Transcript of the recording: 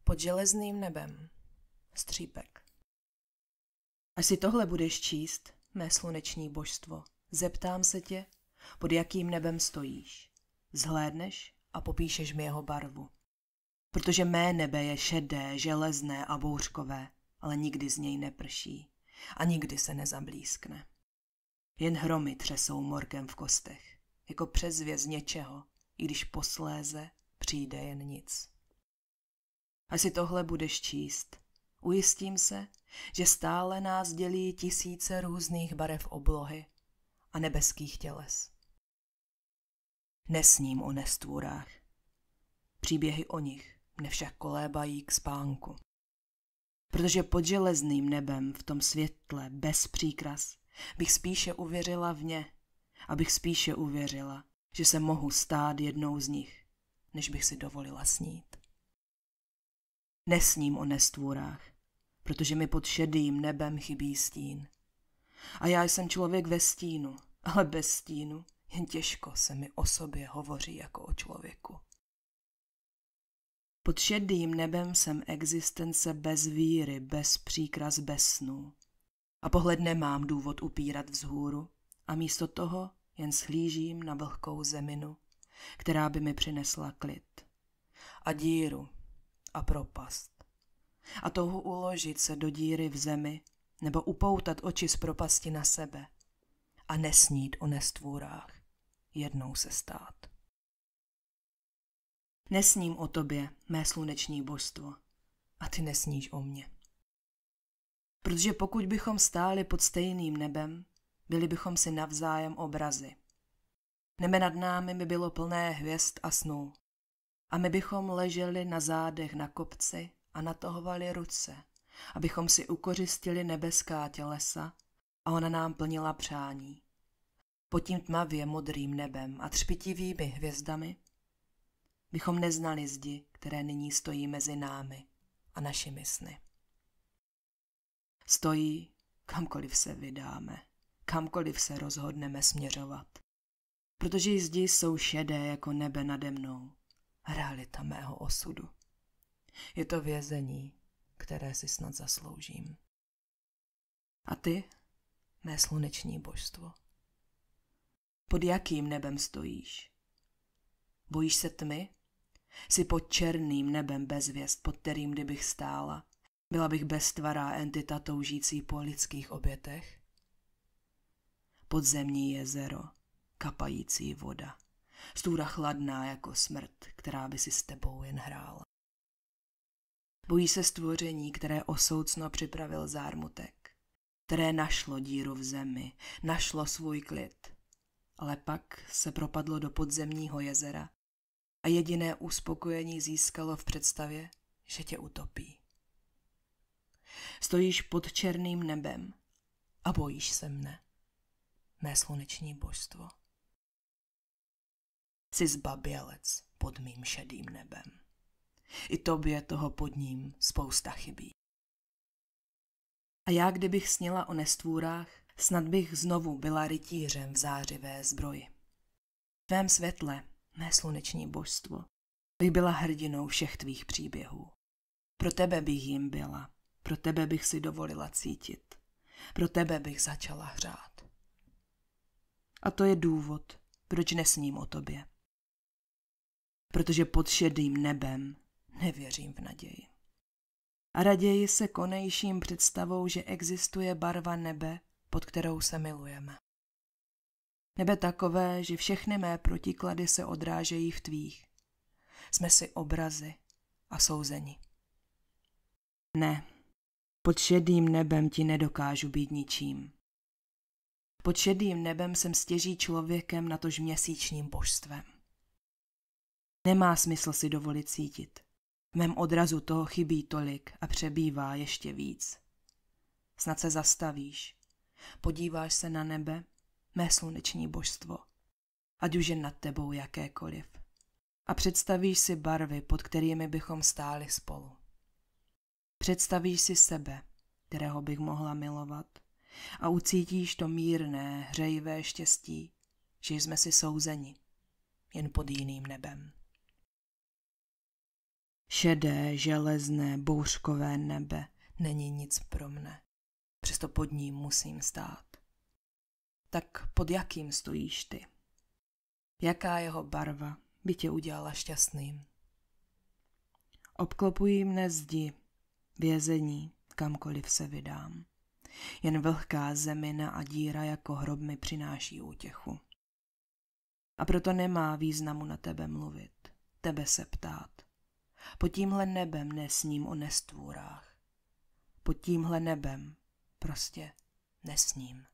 Pod železným nebem. Střípek. Až si tohle budeš číst, mé sluneční božstvo, zeptám se tě, pod jakým nebem stojíš. Zhlédneš a popíšeš mi jeho barvu. Protože mé nebe je šedé, železné a bouřkové, ale nikdy z něj neprší a nikdy se nezablískne. Jen hromy třesou morkem v kostech, jako předzvěst něčeho, i když posléze přijde jen nic. Až si tohle budeš číst, ujistím se, že stále nás dělí tisíce různých barev oblohy a nebeských těles. Nesním o nestvůrách. Příběhy o nich mne však kolébají k spánku. Protože pod železným nebem v tom světle bez příkras bych spíše uvěřila v ně, abych spíše uvěřila, že se mohu stát jednou z nich, než bych si dovolila snít. Nesním o nestvůrách, protože mi pod šedým nebem chybí stín. A já jsem člověk ve stínu, ale bez stínu jen těžko se mi o sobě hovoří jako o člověku. Pod šedým nebem jsem existence bez víry, bez příkras, bez snů. A pohled nemám důvod upírat vzhůru a místo toho jen shlížím na vlhkou zeminu, která by mi přinesla klid. A díru a propast. A touhu uložit se do díry v zemi nebo upoutat oči z propasti na sebe a nesnít o nestvůrách, jednou se stát. Nesním o tobě, mé sluneční božstvo, a ty nesníš o mně. Protože pokud bychom stáli pod stejným nebem, byli bychom si navzájem obrazy. Nebe nad námi by bylo plné hvězd a snů. A my bychom leželi na zádech na kopci a natahovali ruce, abychom si ukořistili nebeská tělesa a ona nám plnila přání. Pod tím tmavě modrým nebem a třpitivými hvězdami bychom neznali zdi, které nyní stojí mezi námi a našimi sny. Stojí, kamkoliv se vydáme, kamkoliv se rozhodneme směřovat. Protože zdi jsou šedé jako nebe nade mnou, realita mého osudu. Je to vězení, které si snad zasloužím. A ty, mé sluneční božstvo, pod jakým nebem stojíš? Bojíš se tmy? Jsi pod černým nebem bez hvězd, pod kterým kdybych stála, byla bych beztvará entita toužící po lidských obětech? Podzemní jezero, kapající voda, stůra chladná jako smrt, která by si s tebou jen hrála. Bojíš se stvoření, které osoucno připravil zármutek, které našlo díru v zemi, našlo svůj klid, ale pak se propadlo do podzemního jezera a jediné uspokojení získalo v představě, že tě utopí. Stojíš pod černým nebem a bojíš se mne, mé sluneční božstvo. Jsi zbabělec pod mým šedým nebem. I tobě toho pod ním spousta chybí. A já, kdybych snila o nestvůrách, snad bych znovu byla rytířem v zářivé zbroji. V tvém světle, mé sluneční božstvo, bych byla hrdinou všech tvých příběhů. Pro tebe bych jim byla, pro tebe bych si dovolila cítit, pro tebe bych začala hřát. A to je důvod, proč nesním o tobě. Protože pod šedým nebem nevěřím v naději. A raději se konejším představou, že existuje barva nebe, pod kterou se milujeme. Nebe takové, že všechny mé protiklady se odrážejí v tvých. Jsme si obrazy a souzeni. Ne, pod šedým nebem ti nedokážu být ničím. Pod šedým nebem jsem stěží člověkem, natož měsíčním božstvem. Nemá smysl si dovolit cítit. V mém odrazu toho chybí tolik a přebývá ještě víc. Snad se zastavíš, podíváš se na nebe, mé sluneční božstvo, ať už je nad tebou jakékoliv, a představíš si barvy, pod kterými bychom stáli spolu. Představíš si sebe, kterého bych mohla milovat, a ucítíš to mírné, hřejivé štěstí, že jsme si souzeni, jen pod jiným nebem. Šedé, železné, bouřkové nebe není nic pro mne. Přesto pod ním musím stát. Tak pod jakým stojíš ty? Jaká jeho barva by tě udělala šťastným? Obklopují mne zdi, vězení, kamkoliv se vydám. Jen vlhká zemina a díra jako hrob mi přináší útěchu. A proto nemá významu na tebe mluvit, tebe se ptát. Pod tímhle nebem nesním o nestvůrách. Pod tímhle nebem prostě nesním.